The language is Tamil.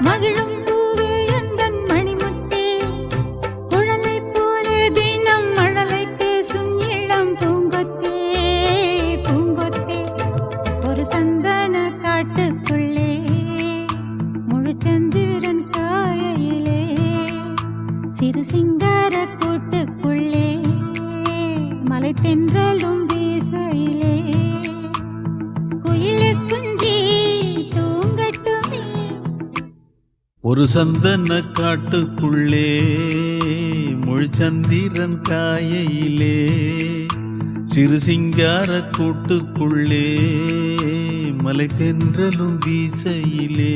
மகிழும் பூவே எந்தன் மணிமுத்தே, குழலை போலே தினம் மழலை பேசும் இளம் பூங்கொத்தே, பூங்கொத்தே. ஒரு சந்தன காட்டுக்குள்ளே முழுச்சந்திரன் காயையிலே, சிறு சிங்கார கூட்டுக்குள்ளே மலை தென்றலும் வீசையிலே, குயிலே குஞ்சி தூங்கட்டுமே. ஒரு சந்தன காட்டுக்குள்ளே முழுச்சந்திரன் காயையிலே, சிறு சிங்கார கூட்டுக்குள்ளே மலை தென்றலும் வீசையிலே.